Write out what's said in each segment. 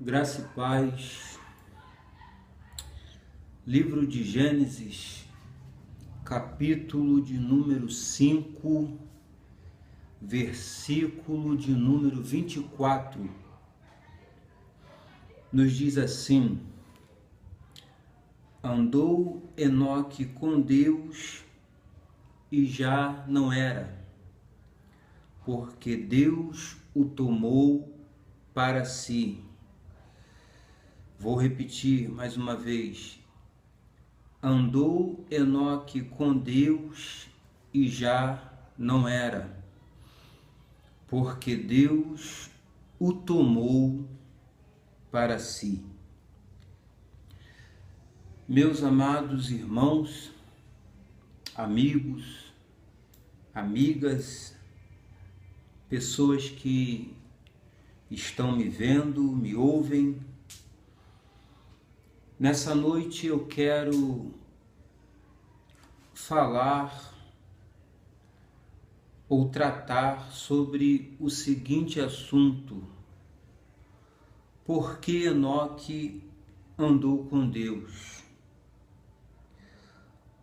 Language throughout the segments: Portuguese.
Graça e paz, livro de Gênesis, capítulo de número 5, versículo de número 24, nos diz assim: andou Enoque com Deus e já não era, porque Deus o tomou para si. Vou repetir mais uma vez. Andou Enoque com Deus e já não era, porque Deus o tomou para si. Meus amados irmãos, amigos, amigas, pessoas que estão me vendo, me ouvem, nessa noite eu quero falar ou tratar sobre o seguinte assunto: por que Enoque andou com Deus?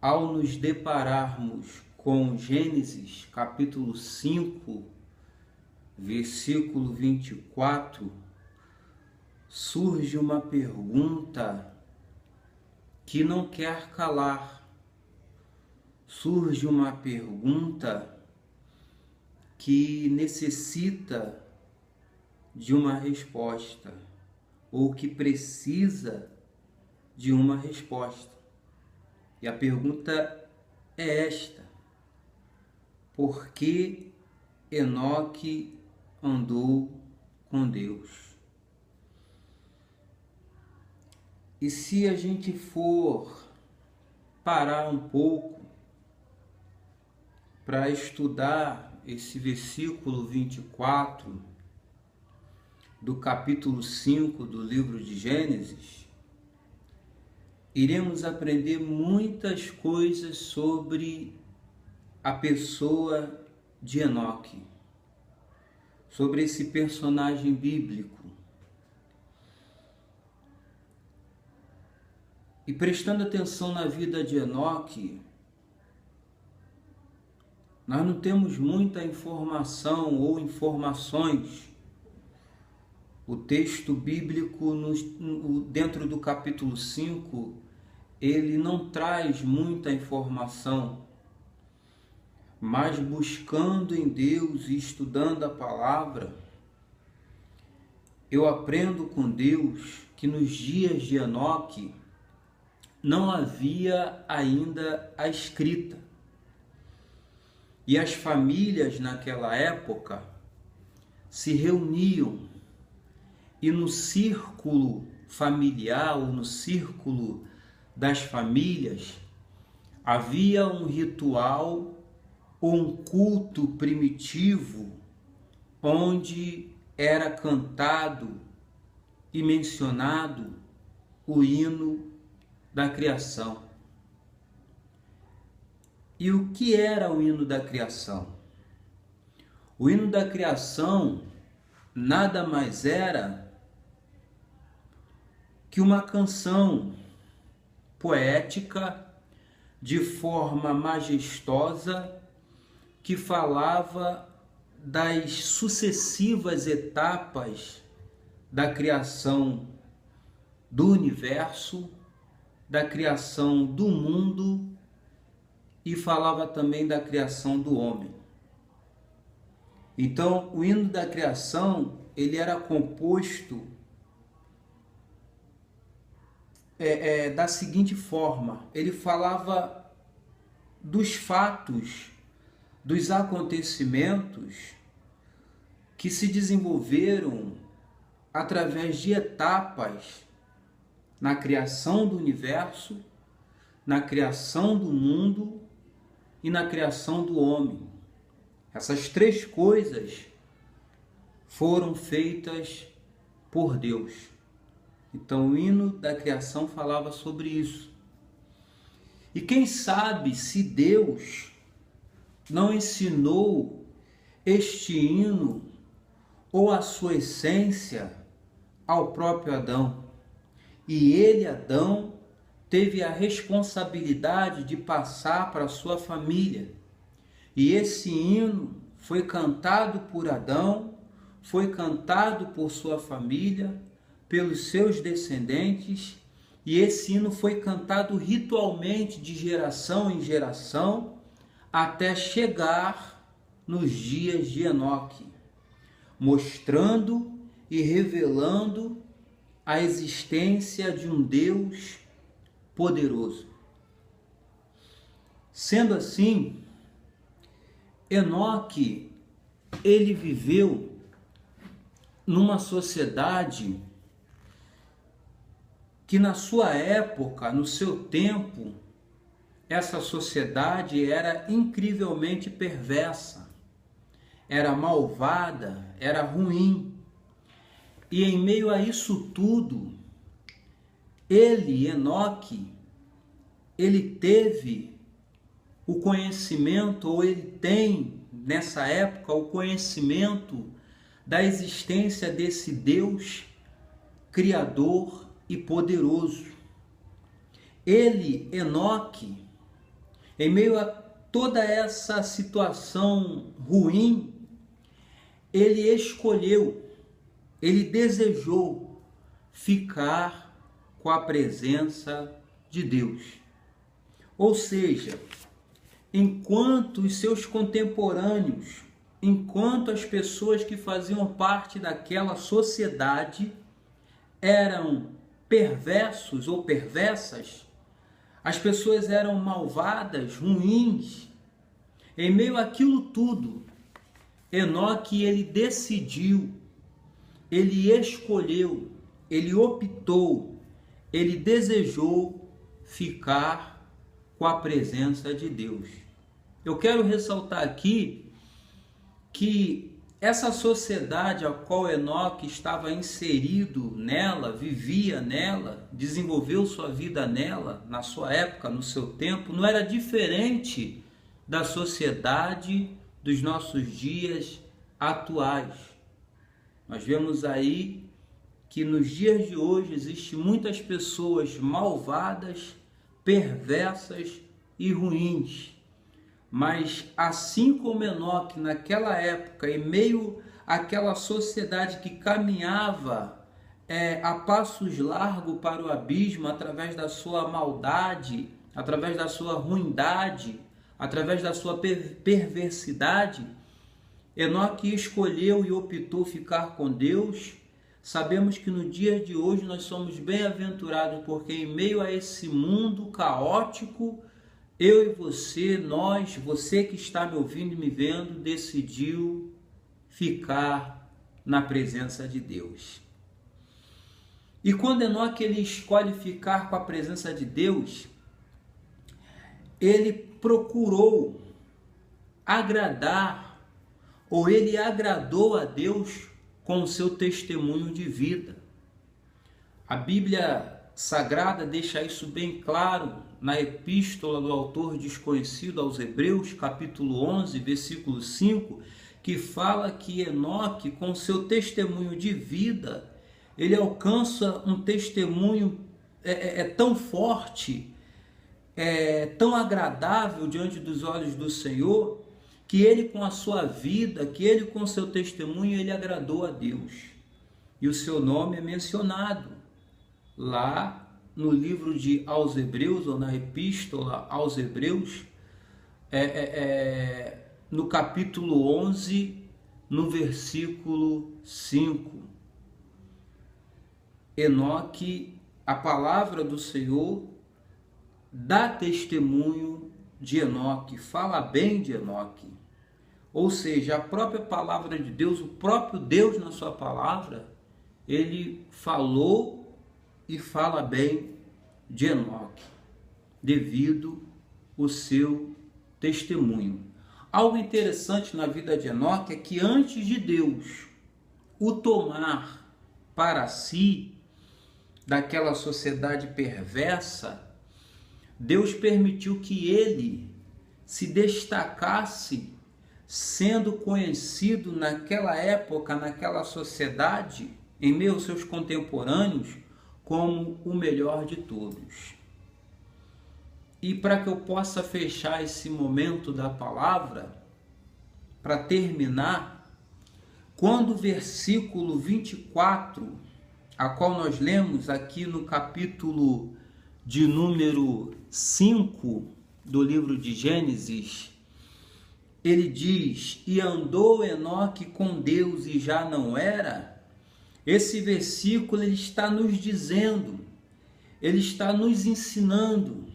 Ao nos depararmos com Gênesis capítulo 5, versículo 24, surge uma pergunta que não quer calar. Surge uma pergunta que necessita de uma resposta, ou que precisa de uma resposta. E a pergunta é esta: por que Enoque andou com Deus? E se a gente for parar um pouco para estudar esse versículo 24 do capítulo 5 do livro de Gênesis, iremos aprender muitas coisas sobre a pessoa de Enoque, sobre esse personagem bíblico. E prestando atenção na vida de Enoque, nós não temos muita informação ou informações. O texto bíblico, dentro do capítulo 5, ele não traz muita informação, mas buscando em Deus e estudando a palavra, eu aprendo com Deus que nos dias de Enoque não havia ainda a escrita. E as famílias naquela época se reuniam e no círculo familiar ou no círculo das famílias havia um ritual ou um culto primitivo onde era cantado e mencionado o hino da criação. E o que era o hino da criação? O hino da criação nada mais era que uma canção poética de forma majestosa que falava das sucessivas etapas da criação do universo, da criação do mundo, e falava também da criação do homem. Então, o hino da criação, ele era composto da seguinte forma: ele falava dos fatos, dos acontecimentos que se desenvolveram através de etapas na criação do universo, na criação do mundo e na criação do homem. Essas três coisas foram feitas por Deus. Então o hino da criação falava sobre isso. E quem sabe se Deus não ensinou este hino ou a sua essência ao próprio Adão. E ele, Adão, teve a responsabilidade de passar para a sua família. E esse hino foi cantado por Adão, foi cantado por sua família, pelos seus descendentes, e esse hino foi cantado ritualmente de geração em geração, até chegar nos dias de Enoque, mostrando e revelando a existência de um Deus poderoso. Sendo assim, Enoque, ele viveu numa sociedade que na sua época, no seu tempo, essa sociedade era incrivelmente perversa, era malvada, era ruim. E em meio a isso tudo, ele, Enoque, ele teve o conhecimento, ou ele tem nessa época o conhecimento da existência desse Deus criador e poderoso. Ele, Enoque, em meio a toda essa situação ruim, ele escolheu, ele desejou ficar com a presença de Deus. Ou seja, enquanto os seus contemporâneos, enquanto as pessoas que faziam parte daquela sociedade eram perversos ou perversas, as pessoas eram malvadas, ruins, em meio àquilo tudo, Enoque, ele decidiu, ele escolheu, ele optou, ele desejou ficar com a presença de Deus. Eu quero ressaltar aqui que essa sociedade a qual Enoque estava inserido nela, vivia nela, desenvolveu sua vida nela, na sua época, no seu tempo, não era diferente da sociedade dos nossos dias atuais. Nós vemos aí que nos dias de hoje existem muitas pessoas malvadas, perversas e ruins. Mas assim como Enoque naquela época, em meio àquela sociedade que caminhava a passos largos para o abismo, através da sua maldade, através da sua ruindade, através da sua perversidade, Enoque escolheu e optou ficar com Deus. Sabemos que no dia de hoje nós somos bem-aventurados, porque em meio a esse mundo caótico, eu e você, nós, você que está me ouvindo e me vendo, decidiu ficar na presença de Deus. E quando Enoque ele escolhe ficar com a presença de Deus, ele procurou agradar, ou ele agradou a Deus com o seu testemunho de vida. A Bíblia Sagrada deixa isso bem claro na epístola do autor desconhecido aos Hebreus, capítulo 11, versículo 5, que fala que Enoque, com seu testemunho de vida, ele alcança um testemunho tão forte, tão agradável diante dos olhos do Senhor, que ele com a sua vida, que ele com seu testemunho, ele agradou a Deus. E o seu nome é mencionado lá no livro de aos Hebreus, ou na epístola aos Hebreus, no capítulo 11, no versículo 5. Enoque, a palavra do Senhor dá testemunho de Enoque, fala bem de Enoque. Ou seja, a própria palavra de Deus, o próprio Deus na sua palavra, ele falou e fala bem de Enoque, devido ao seu testemunho. Algo interessante na vida de Enoque é que antes de Deus o tomar para si, daquela sociedade perversa, Deus permitiu que ele se destacasse, sendo conhecido naquela época, naquela sociedade, em meio aos seus contemporâneos, como o melhor de todos. E para que eu possa fechar esse momento da palavra, para terminar, quando o versículo 24, a qual nós lemos aqui no capítulo de número 5 do livro de Gênesis, ele diz: e andou Enoque com Deus e já não era. Esse versículo ele está nos dizendo, ele está nos ensinando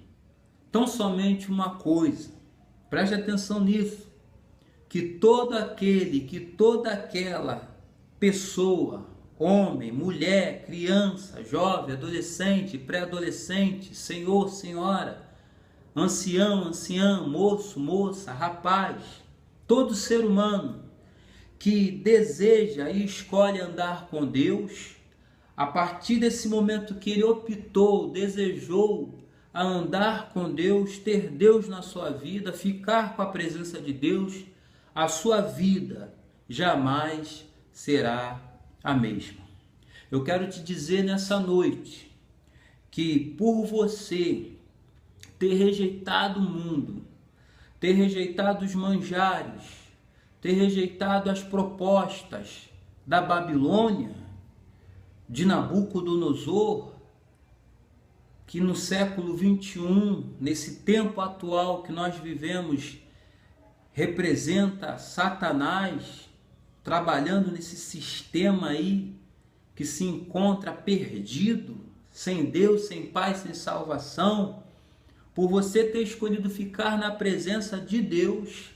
tão somente uma coisa, preste atenção nisso, que todo aquele, que toda aquela pessoa, homem, mulher, criança, jovem, adolescente, pré-adolescente, senhor, senhora, ancião, anciã, moço, moça, rapaz, todo ser humano que deseja e escolhe andar com Deus, a partir desse momento que ele optou, desejou a andar com Deus, ter Deus na sua vida, ficar com a presença de Deus, a sua vida jamais será a mesma. Eu quero te dizer nessa noite que por você ter rejeitado o mundo, ter rejeitado os manjares, ter rejeitado as propostas da Babilônia, de Nabucodonosor, que no século 21, nesse tempo atual que nós vivemos, representa Satanás trabalhando nesse sistema aí que se encontra perdido, sem Deus, sem paz, sem salvação. Por você ter escolhido ficar na presença de Deus,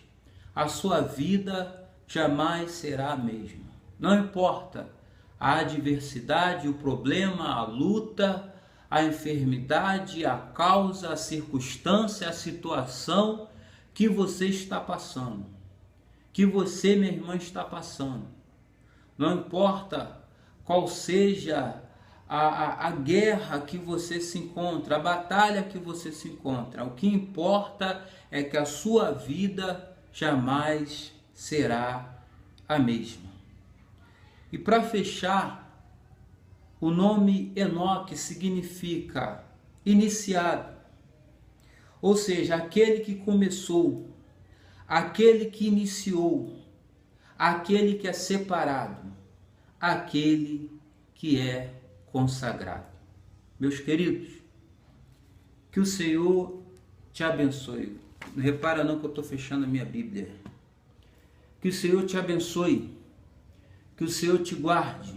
a sua vida jamais será a mesma. Não importa a adversidade, o problema, a luta, a enfermidade, a causa, a circunstância, a situação que você está passando, que você, minha irmã, está passando. Não importa qual seja a guerra que você se encontra, a batalha que você se encontra, o que importa é que a sua vida jamais será a mesma. E para fechar, o nome Enoque significa iniciado, ou seja, aquele que começou, aquele que iniciou, aquele que é separado, aquele que é consagrado. Meus queridos, que o Senhor te abençoe. Não repara não que eu estou fechando a minha Bíblia. Que o Senhor te abençoe, que o Senhor te guarde,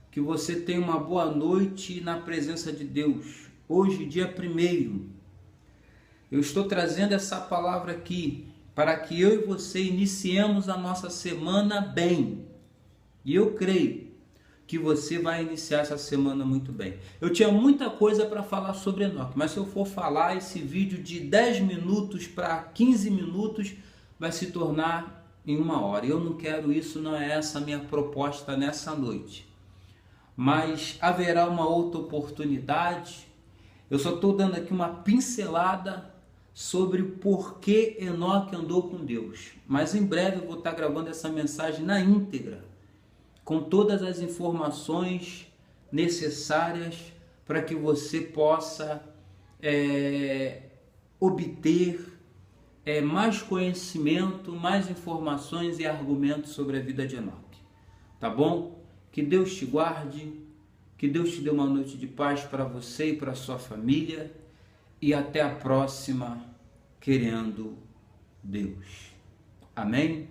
que você tenha uma boa noite na presença de Deus. Hoje, dia 1º, eu estou trazendo essa palavra aqui para que eu e você iniciemos a nossa semana bem. E eu creio que você vai iniciar essa semana muito bem. Eu tinha muita coisa para falar sobre Enoque, mas se eu for falar, esse vídeo de 10 minutos para 15 minutos vai se tornar em 1 hora. Eu não quero isso, não é essa a minha proposta nessa noite. Mas haverá uma outra oportunidade. Eu só estou dando aqui uma pincelada sobre o porquê Enoque andou com Deus. Mas em breve eu vou estar gravando essa mensagem na íntegra, com todas as informações necessárias para que você possa obter mais conhecimento, mais informações e argumentos sobre a vida de Enoque. Tá bom? Que Deus te guarde, que Deus te dê uma noite de paz para você e para a sua família, e até a próxima, querendo Deus. Amém?